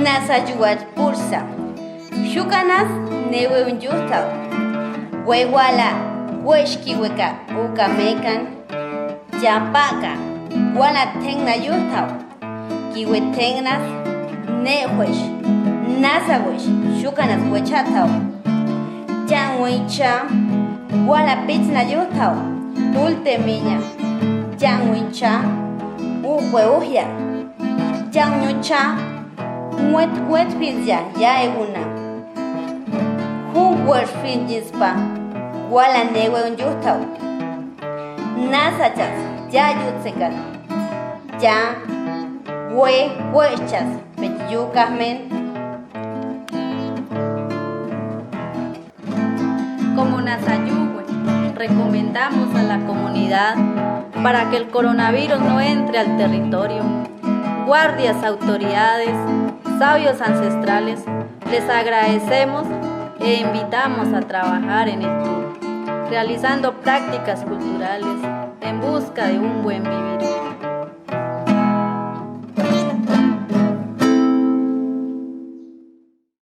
Nasayuat pursa. Shukanas newe unyutao. Wewala weshki weka ukamekan. Jampaka wala tengna yutao. Kiwe tengnas newesh. Nasawesh shukanas wechatao. Janwicha wala pitna yutao. Tulte miña. Janwicha uwe uhya. Janwicha wet pizya ya eguna. Huwer finjispa wala newe unyutao. Nasachas ya yutsekan. Ya huechas petyucasmen. Como Nasayuhue, recomendamos a la comunidad para que el coronavirus no entre al territorio. Guardias, autoridades, sabios ancestrales, les agradecemos e invitamos a trabajar en el tour, realizando prácticas culturales en busca de un buen vivir.